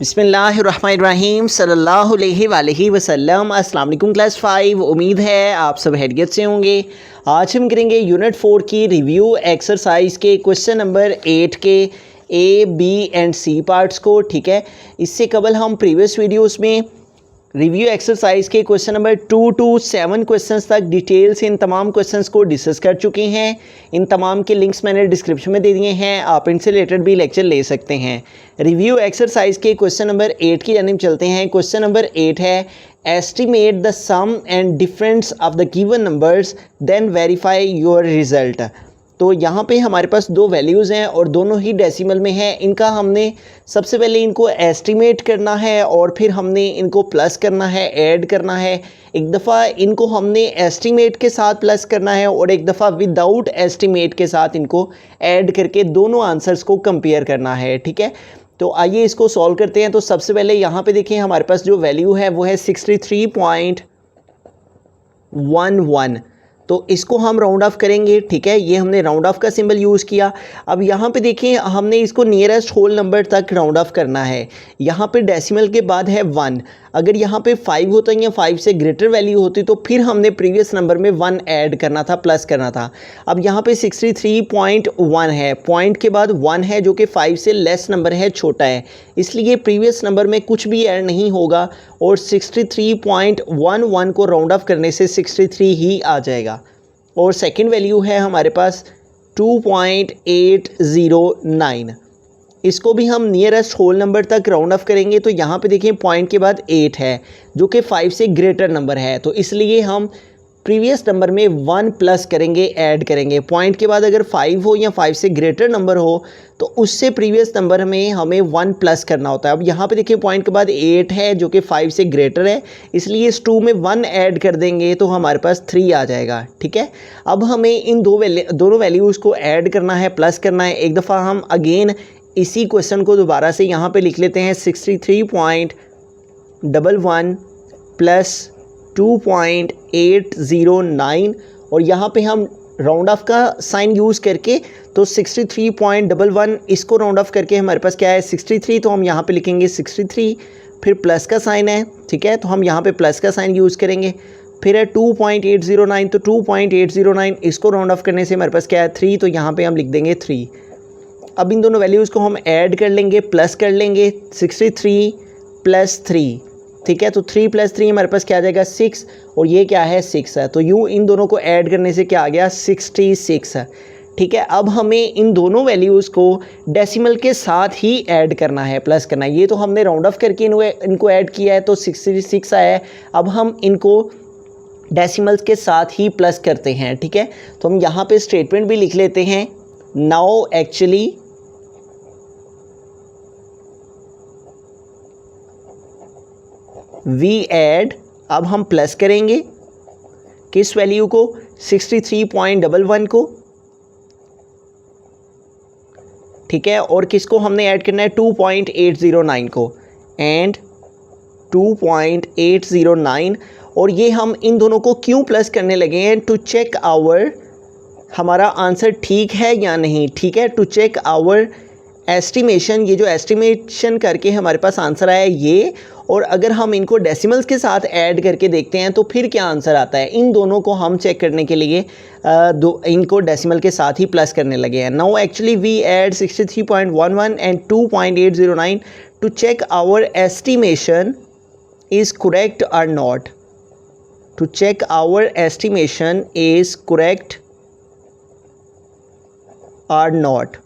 बिस्मिल्लाहिर्रहमानिर्रहीम सल्लल्लाहु अलैहि वसल्लम। अस्सलाम वालेकुम क्लास 5। उम्मीद है आप सब हैरियत से होंगे। आज हम करेंगे यूनिट 4 की रिव्यू एक्सरसाइज के क्वेश्चन नंबर 8 के A B and C parts को। ठीक है, इससे कबल हम प्रीवियस वीडियोस में रिव्यू एक्सरसाइज के क्वेश्चन नंबर 2 to 7 क्वेश्चंस तक डिटेल से इन तमाम क्वेश्चंस को डिस्कस कर चुके हैं। इन तमाम के लिंक्स मैंने डिस्क्रिप्शन में दे दिए हैं, आप इनसे रिलेटेड भी लेक्चर ले सकते हैं। रिव्यू एक्सरसाइज के क्वेश्चन नंबर 8 की जानिब चलते हैं। क्वेश्चन नंबर 8 है estimate the sum and difference of the given numbers then verify your result. तो यहाँ पे हमारे पास दो वैल्यूज़ हैं और दोनों ही डेसिमल में हैं। इनका हमने सबसे पहले इनको एस्टिमेट करना है और फिर हमने इनको प्लस करना है, ऐड करना है। एक दफ़ा इनको हमने एस्टिमेट के साथ प्लस करना है और एक दफ़ा विदाउट एस्टिमेट के साथ इनको ऐड करके दोनों आंसर्स को कंपेयर करना है। ठीक है, तो आइए इसको सॉल्व करते हैं। तो सबसे पहले यहाँ पे देखिए हमारे पास जो वैल्यू है वो है 63.11। तो इसको हम राउंड ऑफ करेंगे। ठीक है, ये हमने राउंड ऑफ का सिंबल यूज़ किया। अब यहाँ पे देखिए हमने इसको नियरेस्ट होल नंबर तक राउंड ऑफ करना है। यहाँ पे डेसिमल के बाद है 1। अगर यहाँ पे 5 होता या 5 से ग्रेटर वैल्यू होती तो फिर हमने प्रीवियस नंबर में 1 ऐड करना था, प्लस करना था। अब यहाँ पे 63.1 है, पॉइंट के बाद 1 है जो कि 5 से लेस नंबर है, छोटा है, इसलिए प्रीवियस नंबर में कुछ भी ऐड नहीं होगा और 63.11 को राउंड ऑफ करने से 63 ही आ जाएगा। और सेकंड वैल्यू है हमारे पास 2.809। इसको भी हम नियरेस्ट होल नंबर तक राउंड ऑफ करेंगे। तो यहाँ पे देखिए पॉइंट के बाद 8 है जो कि 5 से ग्रेटर नंबर है, तो इसलिए हम प्रीवियस नंबर में 1 प्लस करेंगे, ऐड करेंगे। पॉइंट के बाद अगर 5 हो या 5 से ग्रेटर नंबर हो तो उससे प्रीवियस नंबर में हमें 1 प्लस करना होता है। अब यहाँ पे देखिए पॉइंट के बाद 8 है जो कि 5 से ग्रेटर है, इसलिए इस 2 में 1 ऐड कर देंगे तो हमारे पास 3 आ जाएगा। ठीक है, अब हमें इन दोनों वैल्यूज़ को ऐड करना है, प्लस करना है। एक दफ़ा हम अगेन इसी क्वेश्चन को दोबारा से यहाँ पे लिख लेते हैं 63.11 प्लस 2.809 और यहाँ पे हम राउंड ऑफ का साइन यूज़ करके तो 63.11 इसको राउंड ऑफ करके हमारे पास क्या है 63, तो हम यहाँ पे लिखेंगे 63, फिर प्लस का साइन है। ठीक है, तो हम यहाँ पे प्लस का साइन यूज़ करेंगे। फिर है 2.809, तो 2.809 इसको राउंड ऑफ करने से हमारे पास क्या है 3, तो यहाँ पे हम लिख देंगे 3। अब इन दोनों वैल्यूज़ को हम ऐड कर लेंगे, प्लस कर लेंगे, 63 प्लस 3। ठीक है, तो 3 प्लस 3 हमारे पास क्या आ जाएगा 6 और ये क्या है 6 है, तो यूँ इन दोनों को ऐड करने से क्या आ गया 66 है। ठीक है, अब हमें इन दोनों वैल्यूज़ को डेसिमल के साथ ही ऐड करना है, प्लस करना है। ये तो हमने राउंड ऑफ करके इनको ऐड किया है तो 66 आया है। अब हम इनको डेसिमल्स के साथ ही प्लस करते हैं। ठीक है, तो हम यहाँ पे स्टेटमेंट भी लिख लेते हैं, नाउ एक्चुअली वी ऐड। अब हम प्लस करेंगे किस वैल्यू को 63.11 को। ठीक है, और किसको हमने ऐड करना है 2.809 को एंड 2.809। और ये हम इन दोनों को क्यों प्लस करने लगे हैं, टू चेक आवर हमारा आंसर ठीक है या नहीं। ठीक है, टू चेक आवर एस्टिमेशन, ये जो एस्टिमेशन करके हमारे पास आंसर आया ये, और अगर हम इनको डेसिमल्स के साथ ऐड करके देखते हैं तो फिर क्या आंसर आता है। इन दोनों को हम चेक करने के लिए इनको डेसिमल के साथ ही प्लस करने लगे हैं। Now actually we add 63.11 and 2.809 to check our estimation is correct or not. To check our estimation is correct or not.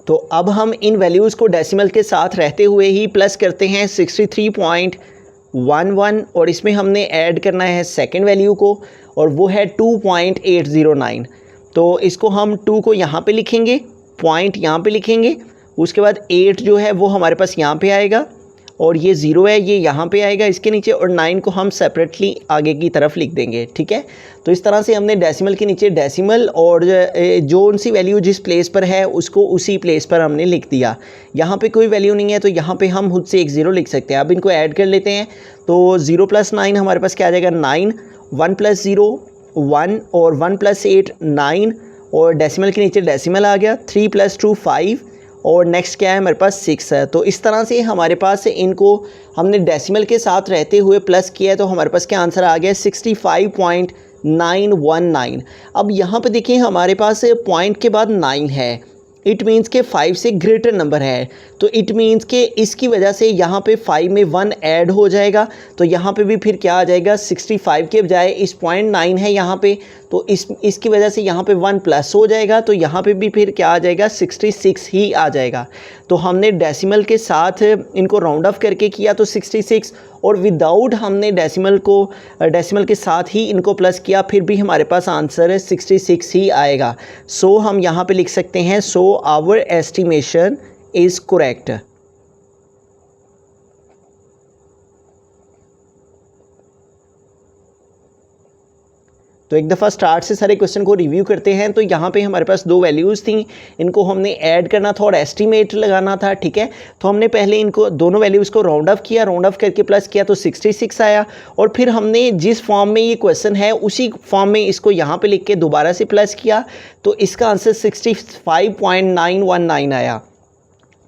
तो अब हम इन वैल्यूज़ को डेसिमल के साथ रहते हुए ही प्लस करते हैं 63.11 और इसमें हमने ऐड करना है सेकंड वैल्यू को और वो है 2.809। तो इसको हम 2 को यहाँ पे लिखेंगे, पॉइंट यहाँ पे लिखेंगे, उसके बाद 8 जो है वो हमारे पास यहाँ पे आएगा और ये 0 है ये यहाँ पे आएगा इसके नीचे, और 9 को हम सेपरेटली आगे की तरफ लिख देंगे। ठीक है, तो इस तरह से हमने डेसिमल के नीचे डेसिमल और जो उनसी वैल्यू जिस प्लेस पर है उसको उसी प्लेस पर हमने लिख दिया। यहाँ पे कोई वैल्यू नहीं है तो यहाँ पे हम खुद से एक 0 लिख सकते हैं। अब इनको ऐड कर लेते हैं तो 0 + 9 हमारे पास क्या आ जाएगा 9, 1 + 0 1 और 1 + 8 9 और डेसिमल के नीचे डेसिमल आ गया, 3 + 2 5 और नेक्स्ट क्या है हमारे पास 6 है। तो इस तरह से हमारे पास इनको हमने डेसिमल के साथ रहते हुए प्लस किया है, तो हमारे पास क्या आंसर आ गया 65.919। अब यहाँ पे देखिए हमारे पास पॉइंट के बाद 9 है, इट मीन्स के 5 से ग्रेटर नंबर है, तो इट मीन्स के इसकी वजह से यहाँ पे 5 में 1 ऐड हो जाएगा, तो यहाँ पे भी फिर क्या आ जाएगा 65 के बजाय इस 0.9 है यहाँ पे, तो इसकी वजह से यहाँ पे 1 प्लस हो जाएगा, तो यहाँ पे भी फिर क्या आ जाएगा 66 ही आ जाएगा। तो हमने डेसिमल के साथ इनको राउंड ऑफ करके किया तो 66, और विदाउट हमने डेसिमल के साथ ही इनको प्लस किया फिर भी हमारे पास आंसर 66 ही आएगा। सो हम यहाँ पे लिख सकते हैं so our estimation is correct. तो एक दफ़ा स्टार्ट से सारे क्वेश्चन को रिव्यू करते हैं। तो यहाँ पे हमारे पास दो वैल्यूज़ थी, इनको हमने ऐड करना था और एस्टीमेट लगाना था, ठीक है। तो हमने पहले इनको दोनों वैल्यूज़ को राउंड ऑफ किया, राउंड ऑफ करके प्लस किया तो 66 आया, और फिर हमने जिस फॉर्म में ये क्वेश्चन है उसी फॉर्म में इसको यहाँ पे लिख के दोबारा से प्लस किया, तो इसका आंसर 65.919 आया।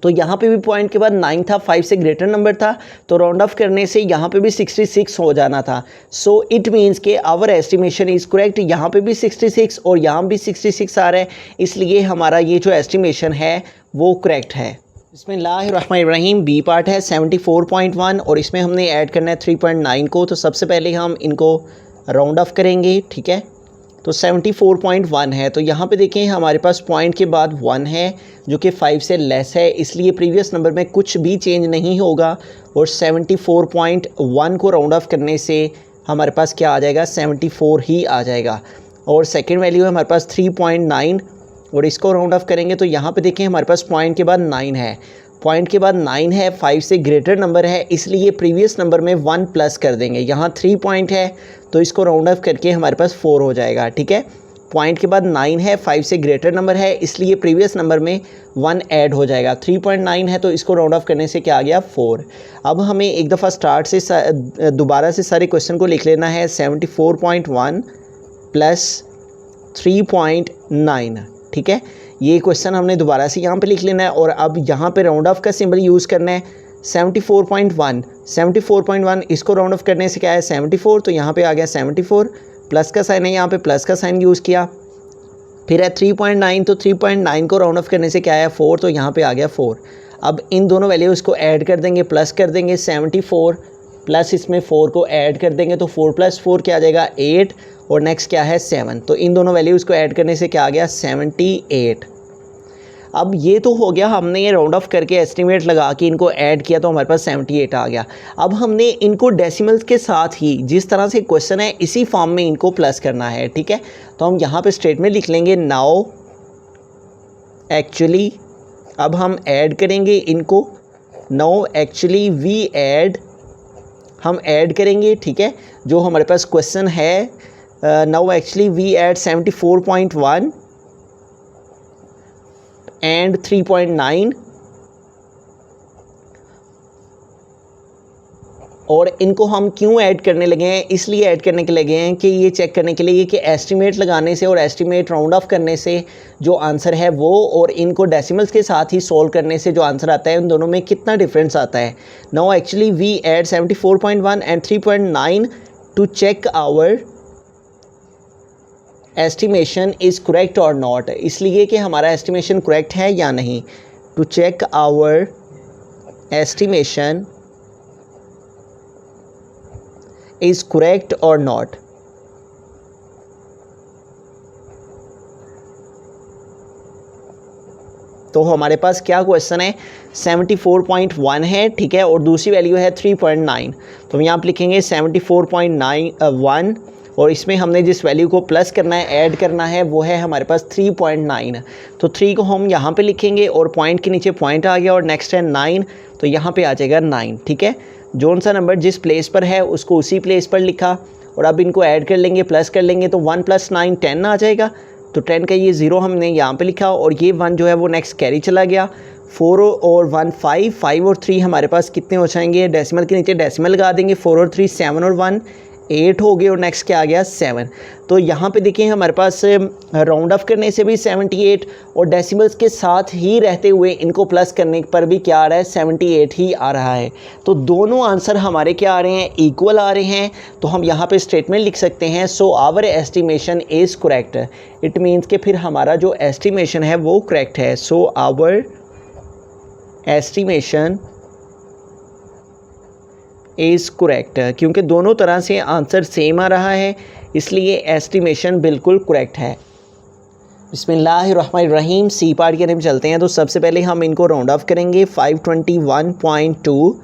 तो यहाँ पे भी पॉइंट के बाद 9 था, 5 से ग्रेटर नंबर था, तो राउंड ऑफ करने से यहाँ पे भी 66 हो जाना था। सो इट मीन्स के आवर एस्टिमेशन इज़ करेक्ट। यहाँ पे भी 66 और यहाँ भी 66 आ रहा है, इसलिए हमारा ये जो एस्टिमेशन है वो करेक्ट है। बिस्मिल्लाहिर्रहमानिर्रहीम। बी पार्ट है 74.1 और इसमें हमने ऐड करना है 3.9 को। तो सबसे पहले हम इनको राउंड ऑफ करेंगे, ठीक है। तो 74.1 है, तो यहाँ पे देखें हमारे पास पॉइंट के बाद 1 है जो कि 5 से लेस है, इसलिए प्रीवियस नंबर में कुछ भी चेंज नहीं होगा, और 74.1 को राउंड ऑफ करने से हमारे पास क्या आ जाएगा 74 ही आ जाएगा। और सेकंड वैल्यू है हमारे पास 3.9 और इसको राउंड ऑफ करेंगे तो यहाँ पे देखें हमारे पास पॉइंट के बाद 9 है, पॉइंट के बाद 9 है, 5 से ग्रेटर नंबर है, इसलिए प्रीवियस नंबर में 1 प्लस कर देंगे। यहाँ 3 पॉइंट है तो इसको राउंड ऑफ करके हमारे पास 4 हो जाएगा, ठीक है। पॉइंट के बाद 9 है, 5 से ग्रेटर नंबर है, इसलिए प्रीवियस नंबर में 1 ऐड हो जाएगा। 3.9 है तो इसको राउंड ऑफ करने से क्या आ गया 4। अब हमें एक दफ़ा स्टार्ट से दोबारा से सारे क्वेश्चन को लिख लेना है। 74.1 प्लस 3.9, ठीक है। ये क्वेश्चन हमने दोबारा से यहाँ पे लिख लेना है और अब यहाँ पे राउंड ऑफ का सिंबल यूज़ करना है। 74.1 इसको राउंड ऑफ करने से क्या है 74, तो यहाँ पे आ गया 74, प्लस का साइन है, यहाँ पे प्लस का साइन यूज़ किया। फिर है 3.9, तो 3.9 को राउंड ऑफ करने से क्या है 4, तो यहाँ पे आ गया 4। अब इन दोनों वैल्यूज़ को ऐड कर देंगे, प्लस कर देंगे 74 प्लस इसमें 4 को ऐड कर देंगे, तो 4 + 4 क्या आ जाएगा 8, और नेक्स्ट क्या है 7। तो इन दोनों वैल्यूज़ को ऐड करने से क्या आ गया 78। अब ये तो हो गया, हमने ये राउंड ऑफ करके एस्टिमेट लगा के इनको ऐड किया तो हमारे पास 78 आ गया। अब हमने इनको डेसिमल्स के साथ ही जिस तरह से क्वेश्चन है इसी फॉर्म में इनको प्लस करना है, ठीक है। तो हम यहाँ पे स्टेटमेंट लिख लेंगे नाउ एक्चुअली, अब हम ऐड करेंगे इनको, नाउ एक्चुअली वी ऐड, हम ऐड करेंगे, ठीक है। जो हमारे पास क्वेश्चन है now actually we add 74.1 and 3.9, और इनको हम क्यों ऐड करने लगे हैं, इसलिए ऐड करने के लगे हैं कि ये चेक करने के लिए कि एस्टिमेट लगाने से और एस्टिमेट राउंड ऑफ करने से जो आंसर है वो, और इनको डेसिमल्स के साथ ही सॉल्व करने से जो आंसर आता है उन दोनों में कितना डिफरेंस आता है। Now actually we add 74.1 and 3.9 to check our estimation is correct or not, इसलिए कि हमारा एस्टिमेशन करेक्ट है या नहीं। To check our estimation is correct or not. तो हमारे पास क्या क्वेश्चन है 74.1 है, ठीक है, और दूसरी वैल्यू है 3.9। तो हम यहाँ पर लिखेंगे 74.91 और इसमें हमने जिस वैल्यू को प्लस करना है ऐड करना है वो है हमारे पास 3.9। तो 3 को हम यहाँ पे लिखेंगे और पॉइंट के नीचे पॉइंट आ गया और नेक्स्ट है 9, तो यहाँ पे आ जाएगा 9, ठीक है। जोन सा नंबर जिस प्लेस पर है उसको उसी प्लेस पर लिखा, और अब इनको ऐड कर लेंगे, प्लस कर लेंगे, तो 1 + 9 10 आ जाएगा। तो 10 का ये 0 हमने यहाँ पर लिखा और ये 1 जो है वो नेक्स्ट कैरी चला गया। 4 और 1 5 और 3 हमारे पास कितने हो जाएंगे, डेसिमल के नीचे डेसिमल लगा देंगे, 4 और 3 7 और 1 8 हो गए और नेक्स्ट क्या आ गया 7। तो यहाँ पे देखिए हमारे पास राउंड ऑफ करने से भी 78 और डेसिमल्स के साथ ही रहते हुए इनको प्लस करने पर भी क्या आ रहा है 78 ही आ रहा है। तो दोनों आंसर हमारे क्या आ रहे हैं, इक्वल आ रहे हैं। तो हम यहाँ पे स्टेटमेंट लिख सकते हैं so our estimation is correct. It means कि फिर हमारा जो एस्टिमेशन है वो करेक्ट है। So our estimation is correct, क्योंकि दोनों तरह से आंसर सेम आ रहा है इसलिए एस्टिमेशन बिल्कुल करेक्ट है। बिस्मिल्लाहिर्रहमानिर्रहीम, सी पार्ट की तरफ चलते हैं। तो सबसे पहले हम इनको राउंड ऑफ करेंगे 521.2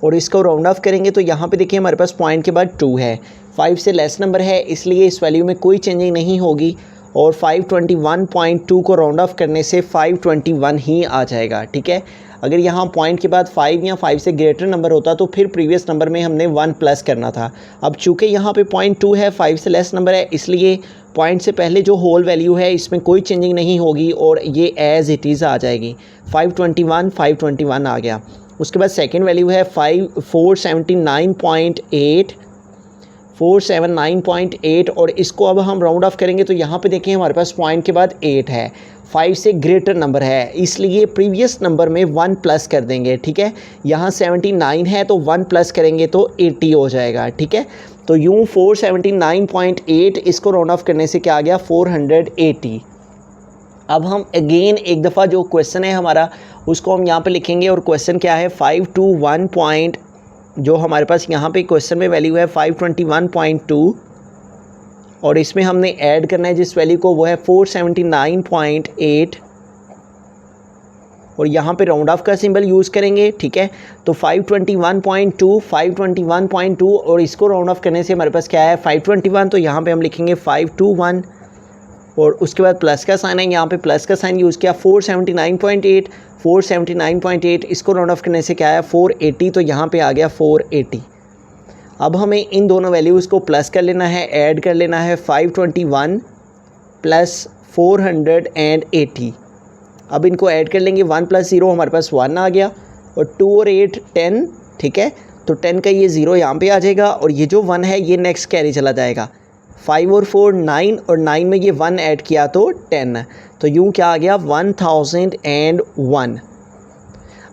और इसको राउंड ऑफ करेंगे तो यहाँ पे देखिए हमारे पास पॉइंट के बाद 2 है, 5 से लेस नंबर है इसलिए इस वैल्यू में कोई चेंजिंग नहीं होगी और 521.2 को राउंड ऑफ करने से 521 ही आ जाएगा। ठीक है, अगर यहाँ पॉइंट के बाद 5 या 5 से ग्रेटर नंबर होता तो फिर प्रीवियस नंबर में हमने 1 प्लस करना था। अब चूँकि यहाँ पे पॉइंट 2 है, 5 से लेस नंबर है इसलिए पॉइंट से पहले जो होल वैल्यू है इसमें कोई चेंजिंग नहीं होगी और ये एज़ इट इज़ आ जाएगी। 521 आ गया। उसके बाद सेकंड वैल्यू है 479.8 और इसको अब हम राउंड ऑफ करेंगे तो यहाँ पे देखें हमारे पास पॉइंट के बाद 8 है, 5 से ग्रेटर नंबर है इसलिए प्रीवियस नंबर में 1 प्लस कर देंगे। ठीक है, यहाँ 79 है तो 1 प्लस करेंगे तो 80 हो जाएगा। ठीक है, तो यूँ 479.8 इसको राउंड ऑफ करने से क्या आ गया 480। अब हम अगेन एक दफ़ा जो क्वेश्चन है हमारा उसको हम यहाँ पे लिखेंगे और क्वेश्चन क्या है 521 जो हमारे पास यहाँ पे क्वेश्चन में वैल्यू है 521.2 और इसमें हमने ऐड करना है जिस वैल्यू को वो है 479.8 और यहाँ पे राउंड ऑफ का सिंबल यूज़ करेंगे। ठीक है, तो 521.2 और इसको राउंड ऑफ करने से हमारे पास क्या है 521, तो यहाँ पे हम लिखेंगे 521 और उसके बाद प्लस का साइन है, यहाँ पे प्लस का साइन यूज़ किया 479.8 इसको राउंड ऑफ करने से क्या है 480, तो यहाँ पे आ गया 480। अब हमें इन दोनों वैल्यूज़ को प्लस कर लेना है, ऐड कर लेना है 521 प्लस 480। अब इनको ऐड कर लेंगे 1 + 0 हमारे पास 1 आ गया और 2 और 8 10। ठीक है, तो 10 का ये 0 यहाँ पे आ जाएगा और ये जो 1 है ये नेक्स्ट कैरी चला जाएगा। 5 और 4 9 और 9 में ये 1 ऐड किया तो 10, तो यूँ क्या आ गया 1001।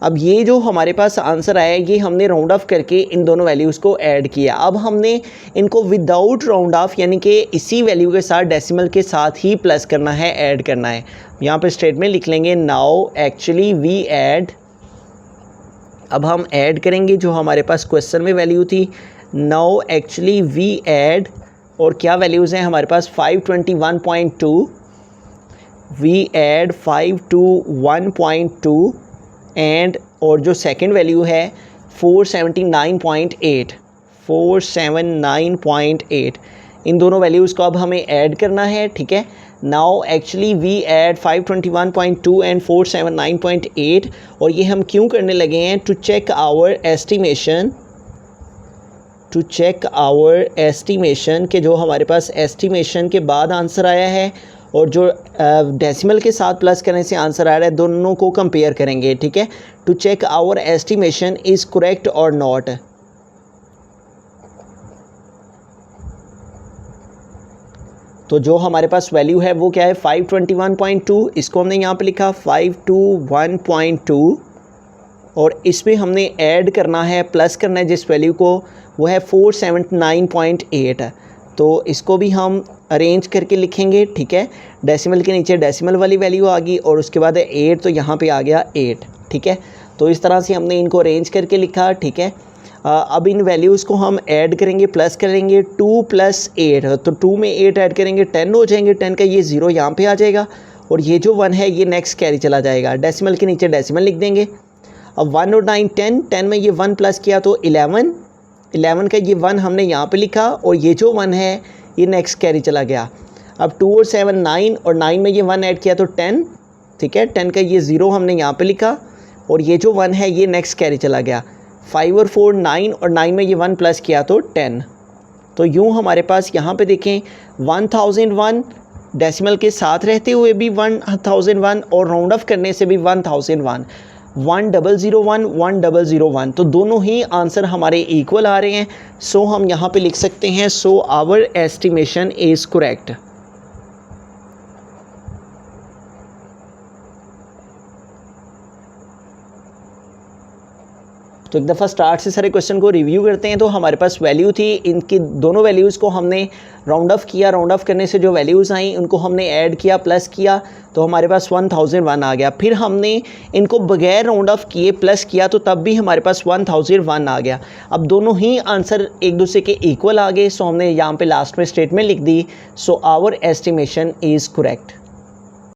अब ये जो हमारे पास आंसर आया ये हमने राउंड ऑफ करके इन दोनों वैल्यूज़ को ऐड किया। अब हमने इनको विदाउट राउंड ऑफ यानी कि इसी वैल्यू के साथ डेसिमल के साथ ही प्लस करना है, ऐड करना है। यहाँ पे स्टेटमेंट लिख लेंगे नाउ एक्चुअली वी ऐड। अब हम ऐड करेंगे जो हमारे पास क्वेश्चन में वैल्यू थी, नाउ एक्चुअली वी ऐड और क्या वैल्यूज़ हैं हमारे पास 521.2 वी ऐड 521.2 एंड और जो सेकंड वैल्यू है 479.8 इन दोनों वैल्यूज़ को अब हमें ऐड करना है। ठीक है, now actually we add 521.2 and 479.8 और ये हम क्यों करने लगे हैं टू चेक आवर एस्टिमेशन के जो हमारे पास एस्टिमेशन के बाद आंसर आया है और जो डेसिमल के साथ प्लस करने से आंसर आ रहा है दोनों को कंपेयर करेंगे। ठीक है, to check our estimation is correct or not. तो जो हमारे पास वैल्यू है वो क्या है 521.2, इसको हमने यहाँ पे लिखा 521.2 और इसमें हमने ऐड करना है, प्लस करना है जिस वैल्यू को वो है 479.8। तो इसको भी हम अरेंज करके लिखेंगे। ठीक है, डेसिमल के नीचे डेसिमल वाली वैल्यू आ गई और उसके बाद 8 तो यहाँ पे आ गया 8। ठीक है, तो इस तरह से हमने इनको अरेंज करके लिखा। ठीक है, अब इन वैल्यूज़ को हम ऐड करेंगे, प्लस करेंगे 2 + 8 तो 2 में 8 ऐड करेंगे 10 हो जाएंगे, 10 का ये 0 यहाँ पे आ जाएगा और ये जो 1 है ये नेक्स्ट कैरी चला जाएगा। डेसिमल के नीचे डेसिमल लिख देंगे। अब 1 और 9 10 में ये 1 प्लस किया तो 11 का ये 1 हमने यहाँ पे लिखा और ये जो 1 है ये नेक्स्ट कैरी चला गया। अब 2 और 7 9 और 9 में ये 1 ऐड किया तो 10। ठीक है, 10 का ये 0 हमने यहाँ पे लिखा और ये जो 1 है ये नेक्स्ट कैरी चला गया। 5 और 4 9 और 9 में ये 1 प्लस किया तो 10। तो यूँ हमारे पास यहाँ पे देखें 1001 डेसिमल के साथ रहते हुए भी 1001 और राउंड ऑफ करने से भी 1001। 1001 1001, तो दोनों ही आंसर हमारे इक्वल आ रहे हैं। सो हम यहाँ पे लिख सकते हैं so our estimation is correct. तो एक दफ़ा स्टार्ट से सारे क्वेश्चन को रिव्यू करते हैं। तो हमारे पास वैल्यू थी, इनकी दोनों वैल्यूज़ को हमने राउंड ऑफ किया, राउंड ऑफ करने से जो वैल्यूज़ आई उनको हमने ऐड किया, प्लस किया, तो हमारे पास 1001 आ गया। फिर हमने इनको बगैर राउंड ऑफ किए प्लस किया, तो तब भी हमारे पास 1001 आ गया। अब दोनों ही आंसर एक दूसरे के इक्वल आ गए, सो हमने यहाँ पे लास्ट में स्टेटमेंट लिख दी, so our estimation is correct.